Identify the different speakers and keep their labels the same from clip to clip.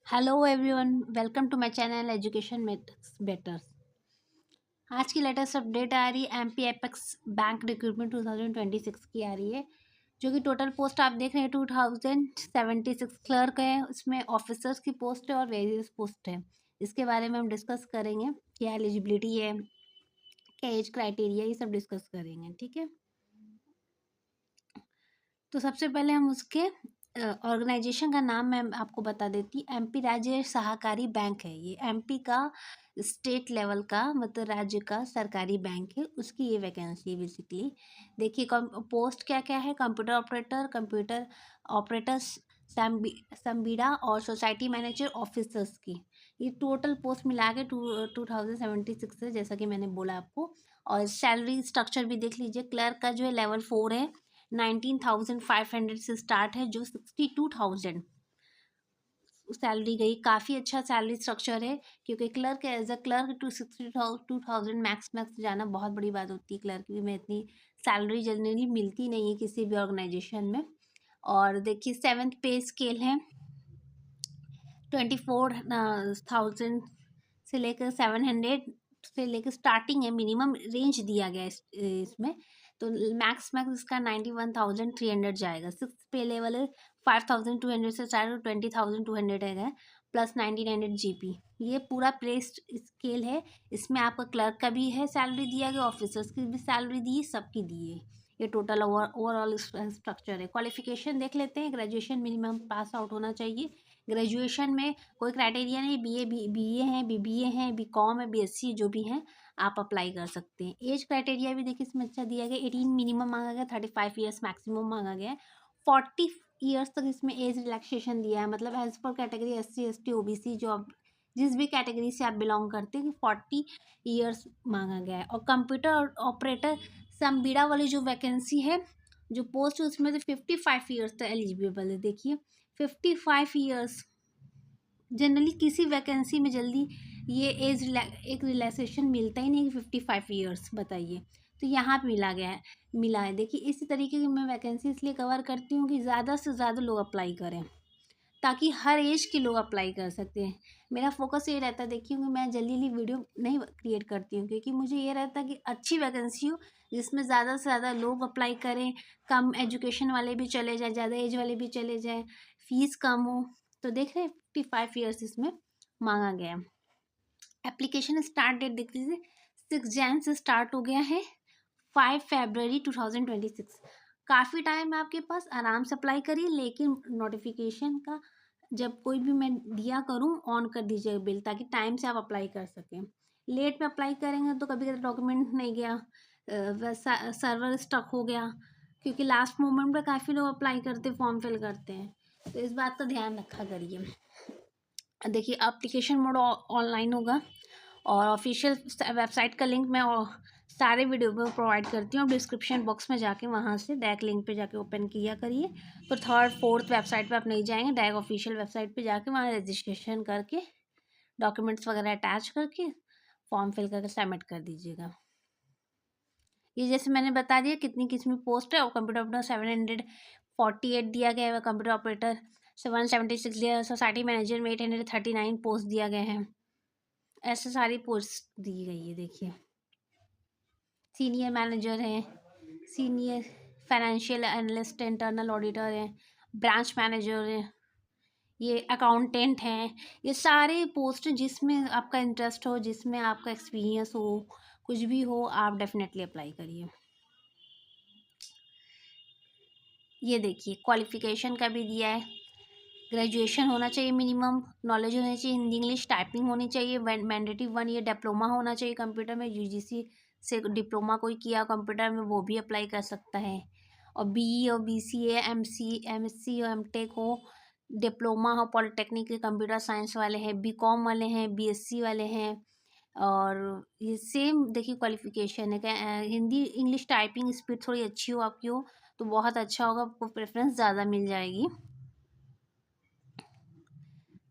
Speaker 1: Hello everyone, welcome to my channel education methods better. आज की latest update आ रही है एमपी एपेक्स बैंक रिक्रूटमेंट 2026 की आ रही है, जो कि टोटल पोस्ट आप देख रहे हैं 2076 क्लर्क है, उसमें ऑफिसर्स की पोस्ट है और वेरियस पोस्ट है। इसके बारे में हम डिस्कस करेंगे, क्या एलिजिबिलिटी है, क्या एज क्राइटेरिया, ये सब डिस्कस करेंगे। ठीक है, तो सबसे पहले हम उसके ऑर्गेनाइजेशन का नाम मैं आपको बता देती। एमपी राज्य सहकारी बैंक है, ये एमपी का स्टेट लेवल का मतलब राज्य का सरकारी बैंक है, उसकी ये वैकेंसी बेसिकली। देखिए पोस्ट क्या क्या है, कंप्यूटर ऑपरेटर संबीड़ा और सोसाइटी मैनेजर ऑफिसर्स की। ये टोटल पोस्ट मिला के 2076 है, जैसा कि मैंने बोला आपको। और सैलरी स्ट्रक्चर भी देख लीजिए, क्लर्क का जो है लेवल 4 है, 19,500 से स्टार्ट है, जो 62,000 सैलरी गई। काफ़ी अच्छा सैलरी स्ट्रक्चर है, क्योंकि clerk as a clerk 262,000 max जाना बहुत बड़ी बात होती है। क्लर्क में इतनी सैलरी जनरली मिलती नहीं है किसी भी ऑर्गेनाइजेशन में। और देखिए 7th पे स्केल है, 24,000 से लेकर 700 से लेकर स्टार्टिंग है, मिनिमम रेंज दिया गया है इसमें। तो मैक्स इसका 91,300 जाएगा। 6th पे लेवल है, 5,200 से स्टार्ट, 20,200 है, प्लस 1,900 जीपी। ये पूरा प्लेस स्केल है। इसमें आपका क्लर्क का भी है सैलरी दिया गया, ऑफिसर्स की भी सैलरी दी, सबकी दी है। ये टोटल ओवरऑल स्ट्रक्चर है। क्वालिफिकेशन देख लेते हैं, ग्रेजुएशन मिनिमम पास आउट होना चाहिए। ग्रेजुएशन में कोई क्राइटेरिया नहीं, बीए है, बीबीए है, बीकॉम है, बीएससी जो भी है आप अप्लाई कर सकते हैं। एज क्राइटेरिया भी देखिए इसमें अच्छा दिया गया, 18 मिनिमम मांगा गया, 35 ईयर्स मैक्सिमम मांगा गया है। 40 ईयर्स तक इसमें एज रिलैक्सेशन दिया है, मतलब as per category SC ST OBC जो आप जिस भी कैटेगरी से आप बिलोंग करते हैं, 40 ईयर्स मांगा गया है। और कंप्यूटर ऑपरेटर संबीड़ा वाली जो वैकेंसी है, जो पोस्ट है, उसमें से 55 ईयर्स तक एलिजिबल है। देखिए 55 ईयर्स, जनरली किसी वैकेंसी में जल्दी ये एज एक रिलैक्सेशन मिलता ही नहीं, 55 ईयर्स बताइए। तो यहाँ पे मिला है। देखिए इसी तरीके की मैं वैकेंसी इसलिए कवर करती हूँ कि ज़्यादा से ज़्यादा लोग अप्लाई करें, ताकि हर एज के लोग अप्लाई कर सकते हैं। मेरा फोकस ये रहता है, देखिए मैं जल्दी वीडियो नहीं क्रिएट करती हूँ, क्योंकि मुझे ये रहता है कि अच्छी वैकेंसी हो जिसमें ज़्यादा से ज़्यादा लोग अप्लाई करें, कम एजुकेशन वाले भी चले जाए, ज़्यादा एज वाले भी चले जाए, फीस कम हो। तो देख रहे हैं 55 ईयर्स इसमें मांगा गया है। एप्लीकेशन स्टार्ट डेट देख लीजिए, 6 जैन से स्टार्ट हो गया है, 5 फरवरी 2026। काफ़ी टाइम है आपके पास, आराम से अप्लाई करिए। लेकिन नोटिफिकेशन का जब कोई भी मैं दिया करूँ, ऑन कर दीजिएगा बिल, ताकि टाइम से आप अप्लाई कर सकें। लेट में अप्लाई करेंगे तो कभी कभी डॉक्यूमेंट नहीं गया, सर्वर स्टक हो गया, क्योंकि लास्ट मोमेंट पे काफ़ी लोग अप्लाई करते, फॉर्म फिल करते हैं। तो इस बात का ध्यान रखा करिए। देखिए एप्लीकेशन मोड ऑनलाइन होगा, और ऑफिशियल वेबसाइट का लिंक मैं सारे वीडियो में प्रोवाइड करती हूँ। डिस्क्रिप्शन बॉक्स में जाके वहाँ से डायरेक्ट लिंक पे जाके ओपन किया करिए। तो 3rd 4th वेबसाइट पे आप नहीं जाएंगे, डायरेक्ट ऑफिशियल वेबसाइट पे जाके वहाँ रजिस्ट्रेशन करके डॉक्यूमेंट्स वगैरह अटैच करके फॉर्म फिल करके सबमिट कर दीजिएगा। ये जैसे मैंने बता दिया कितनी किस्म पोस्ट है। और कंप्यूटर ऑपरेटर 748 दिया गया है, कंप्यूटर ऑपरेटर 176 दिया है, सोसाइटी मैनेजर में 839 पोस्ट दिया गया है। ऐसे सारी पोस्ट दी गई है। देखिए सीनियर मैनेजर हैं, senior financial analyst, internal auditor हैं, ब्रांच मैनेजर हैं, ये अकाउंटेंट हैं। ये सारे पोस्ट जिसमें आपका इंटरेस्ट हो, जिसमें आपका एक्सपीरियंस हो, कुछ भी हो, आप डेफिनेटली अप्लाई करिए। ये देखिए क्वालिफिकेशन का भी दिया है, ग्रेजुएशन होना चाहिए मिनिमम, नॉलेज होनी चाहिए हिंदी इंग्लिश, टाइपिंग होनी चाहिए, मैंडेटरी 1 ईयर डिप्लोमा होना चाहिए कंप्यूटर में, यूजीसी से डिप्लोमा कोई किया कंप्यूटर में वो भी अप्लाई कर सकता है। और बीई और बीसीए, एमएससी और एमटेक हो, डिप्लोमा हो, पॉलिटेक्निक के कंप्यूटर साइंस वाले हैं, बीकॉम वाले हैं, बीएससी वाले हैं। और ये सेम देखिए क्वालिफिकेशन है, हिंदी इंग्लिश टाइपिंग स्पीड थोड़ी अच्छी हो आपकी हो तो बहुत अच्छा होगा, आपको प्रेफरेंस ज़्यादा मिल जाएगी।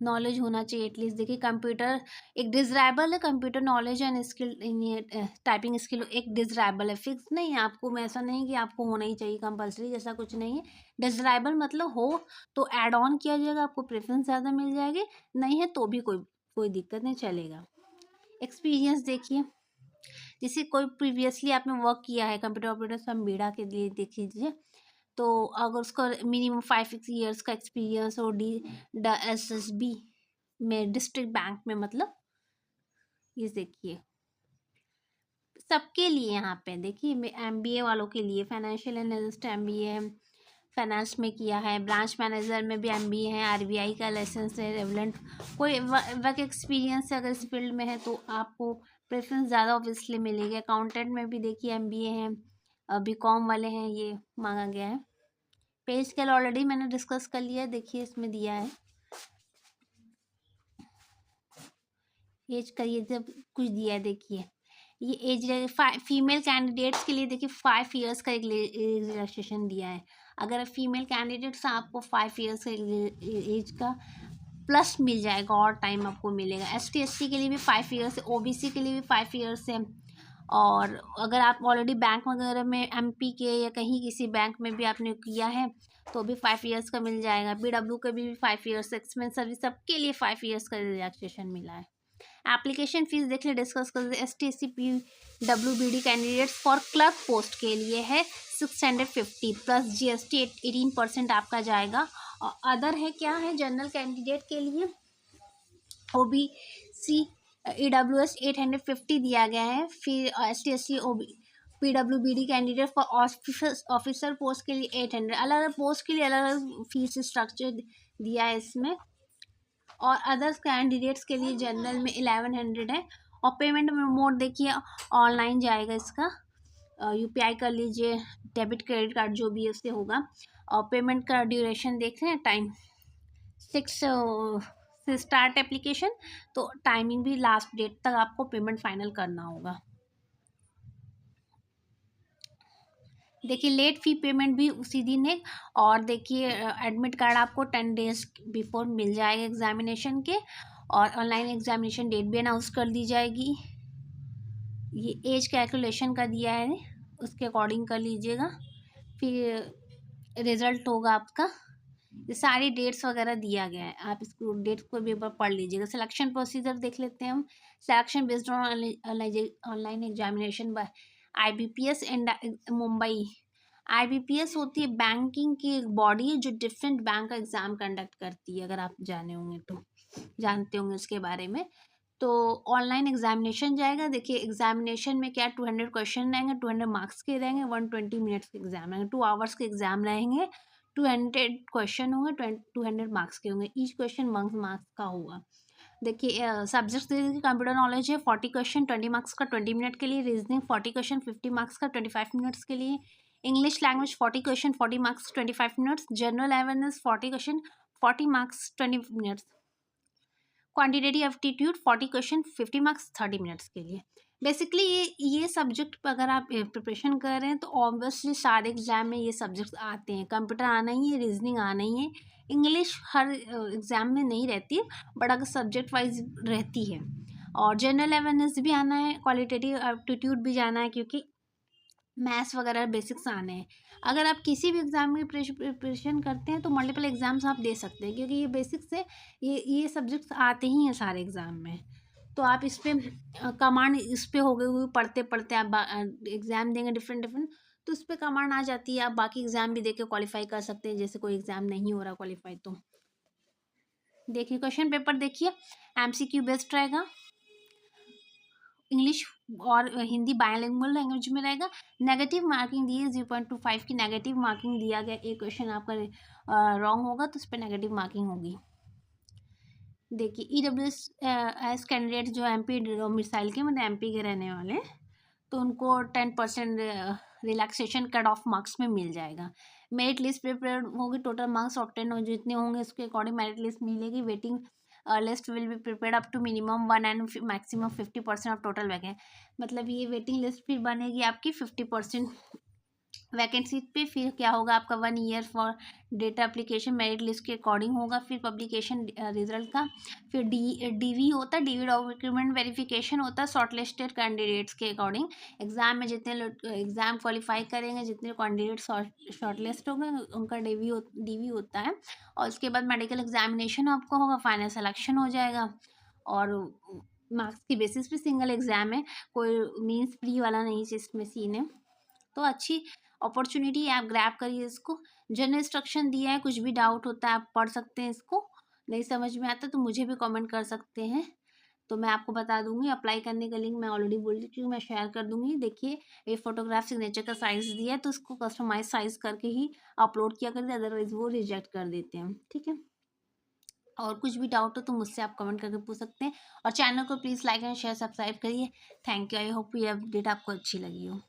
Speaker 1: नॉलेज होना चाहिए एटलीस्ट। देखिए कंप्यूटर एक डिजराइबल है, computer knowledge and skill in ये टाइपिंग स्किल एक डिजराइबल है, फिक्स नहीं है आपको में, ऐसा नहीं कि आपको होना ही चाहिए कंपलसरी, जैसा कुछ नहीं है। डिजराइबल मतलब हो तो ऐड ऑन किया जाएगा, आपको प्रेफरेंस ज़्यादा मिल जाएगी, नहीं है तो भी कोई कोई दिक्कत नहीं, चलेगा। एक्सपीरियंस देखिए, जैसे कोई प्रीवियसली आपने वर्क किया है कंप्यूटर ऑपरेटर संबीड़ा के लिए देख लीजिए, तो अगर उसका मिनिमम 5-6 ईयर्स का एक्सपीरियंस हो SSB में, डिस्ट्रिक्ट बैंक में, मतलब ये देखिए सबके लिए यहाँ पे देखिए, MBA वालों के लिए फाइनेंशियल एनालिस्ट MBA फाइनेंस में किया है, ब्रांच मैनेजर में भी MBA है, RBI का लाइसेंस है, रेवलेंट कोई वर्क एक्सपीरियंस अगर इस फील्ड में है तो आपको प्रेफरेंस ज़्यादा ऑब्वियसली मिलेगी। अकाउंटेंट में भी देखिए MBA है, BCom वाले हैं, ये मांगा गया है। पे स्केल ऑलरेडी मैंने डिस्कस कर लिया है, देखिए इसमें दिया है एज का, ये जब कुछ दिया है देखिए, ये एज फीमेल कैंडिडेट्स के लिए देखिए 5 इयर्स का एक रिलैक्सेशन दिया है। अगर फीमेल कैंडिडेट्स आपको 5 इयर्स का एज का प्लस मिल जाएगा और टाइम आपको मिलेगा। ST SC के लिए भी 5 इयर्स है, OBC के लिए भी 5 इयर्स है। और अगर आप ऑलरेडी बैंक वगैरह में MP के या कहीं किसी बैंक में भी आपने किया है तो भी 5 इयर्स का मिल जाएगा। BW के भी 5 इयर्स, एक्सपेंस सर्विस सबके लिए 5 इयर्स का रिलैक्सेशन मिला है। एप्लीकेशन फीस देख ले, डिस्कस कर ST SC PWBD candidates for clerk post के लिए है 650 प्लस GST 18% आपका जाएगा। और अदर है क्या है, जनरल कैंडिडेट के लिए OBC EWS 850 दिया गया है। फिर ST SC PWBD candidate for officer post के लिए 800, अलग अलग पोस्ट के लिए अलग अलग फीस स्ट्रक्चर दिया है इसमें। और अदर्स कैंडिडेट्स के लिए जनरल में 1100 है। और पेमेंट मोड देखिए ऑनलाइन जाएगा इसका, UPI कर लीजिए, डेबिट क्रेडिट कार्ड जो भी है उससे होगा। और पेमेंट का ड्यूरेशन देख रहे हैं, टाइम 6 से स्टार्ट एप्लीकेशन, तो टाइमिंग भी लास्ट डेट तक आपको पेमेंट फाइनल करना होगा। देखिए लेट फी पेमेंट भी उसी दिन है। और देखिए एडमिट कार्ड आपको 10 डेज बिफोर मिल जाएगा एग्जामिनेशन के। और ऑनलाइन एग्जामिनेशन डेट भी अनाउंस कर दी जाएगी। ये एज कैलकुलेशन का दिया है, उसके अकॉर्डिंग कर लीजिएगा। फिर रिजल्ट होगा आपका, ये सारी डेट्स वगैरह दिया गया है, आप इसको डेट्स को भी एक बार पढ़ लीजिएगा। सिलेक्शन प्रोसीजर देख लेते हैं हम। Selection based on online examination by IBPS and Mumbai. IBPS होती है बैंकिंग की एक बॉडी है जो डिफरेंट बैंक का एग्जाम कंडक्ट करती है, अगर आप जाने होंगे तो जानते होंगे उसके बारे में। तो ऑनलाइन एग्जामिनेशन जाएगा। देखिए एग्जामिनेशन में क्या 200 क्वेश्चन रहेंगे, 200 मार्क्स के रहेंगे, 120 मिनट्स के एग्जाम रहेंगे, 2 आवर्स के एग्जाम रहेंगे, 200 क्वेश्चन होंगे, 200 मार्क्स के होंगे, ईच क्वेश्चन 1 मार्क्स का होगा। देखिए सब्जेक्ट्स देखिए, कंप्यूटर नॉलेज है 40 क्वेश्चन 20 मार्क्स का 20 मिनट के लिए, रीजनिंग 40 क्वेश्चन 50 मार्क्स का 25 मिनट्स के लिए, English language 40 question 40 marks 25 minutes, general awareness 40 question 40 marks 20 minutes, quantitative aptitude 40 question 50 marks 30 minutes के लिए। बेसिकली ये सब्जेक्ट पर अगर आप प्रिपरेशन कर रहे हैं तो ऑब्वियसली सारे एग्जाम में ये सब्जेक्ट्स आते हैं। कंप्यूटर आना ही है, रीजनिंग आना ही है, इंग्लिश हर एग्जाम में नहीं रहती बट अगर सब्जेक्ट वाइज रहती है। और जनरल अवेयरनेस भी आना है, क्वालिटेटिव एप्टीट्यूड भी जाना है, क्योंकि मैथ्स वगैरह बेसिक्स आने हैं। अगर आप किसी भी एग्ज़ाम की प्रिपरेशन करते हैं तो मल्टीपल एग्ज़ाम्स आप दे सकते हैं, क्योंकि ये बेसिक्स से ये सब्जेक्ट्स आते ही हैं सारे एग्ज़ाम में। तो आप इस पर कमांड इस पर हो गए हुए पढ़ते पढ़ते आप एग्ज़ाम देंगे डिफरेंट डिफरेंट, तो उस पर कमांड आ जाती है, आप बाकी एग्ज़ाम भी दे के क्वालिफाई कर सकते हैं, जैसे कोई एग्ज़ाम नहीं हो रहा क्वालिफाई तो। देखिए क्वेश्चन पेपर देखिए MCQ बेस्ड रहेगा, इंग्लिश और हिंदी बायलिंगुअल लैंग्वेज में रहेगा। नेगेटिव मार्किंग दी है 0.25 की नेगेटिव मार्किंग दिया गया। एक क्वेश्चन आपका रॉन्ग होगा तो उस पर नेगेटिव मार्किंग होगी। देखिए EWS कैंडिडेट जो MP डोमिसाइल के, मतलब MP के रहने वाले, तो उनको 10% रिलैक्सेशन कट ऑफ मार्क्स में मिल जाएगा। मेरिट लिस्ट प्रिपेयर होगी, टोटल मार्क्स ऑब्टेन हो जितने होंगे उसके अकॉर्डिंग मेरिट लिस्ट मिलेगी। Waiting list will be prepared up to minimum 1 and maximum 50% of total vacancy. मतलब ये वेटिंग लिस्ट फिर बनेगी आपकी 50% वैकेंसी पे फिर क्या होगा आपका 1 year for data application merit list के अकॉर्डिंग होगा, फिर पब्लिकेशन रिजल्ट का, फिर डीवी होता है, डीवी डॉक्यूमेंट वेरिफिकेशन होता है शॉर्ट लिस्टेड कैंडिडेट्स के अकॉर्डिंग। एग्जाम में जितने लोग एग्जाम क्वालिफाई करेंगे, जितने कैंडिडेट शॉर्ट लिस्ट होंगे उनका डीवी होता है। और उसके बाद मेडिकल एग्जामिनेशन आपका होगा, फाइनल सिलेक्शन हो जाएगा। और मार्क्स की बेसिस पे सिंगल एग्जाम है, कोई मीन्स प्री वाला नहीं जिसमें सीन है। तो अच्छी अपॉर्चुनिटी है, आप ग्रैब करिए इसको। जनरल इंस्ट्रक्शन दिया है, कुछ भी डाउट होता है आप पढ़ सकते हैं इसको। नहीं समझ में आता तो मुझे भी कमेंट कर सकते हैं, तो मैं आपको बता दूंगी। अप्लाई करने का लिंक मैं ऑलरेडी बोल चुकी हूँ, मैं शेयर कर दूंगी। देखिए ये फोटोग्राफ सिग्नेचर का साइज दिया है, तो उसको कस्टमाइज साइज करके ही अपलोड किया करिए, अदरवाइज वो रिजेक्ट कर देते हैं, ठीक है। और कुछ भी डाउट हो तो मुझसे आप कमेंट करके पूछ सकते हैं। और चैनल को please like and share subscribe करिए। Thank you. आई होप ये अपडेट आपको अच्छी लगी हो।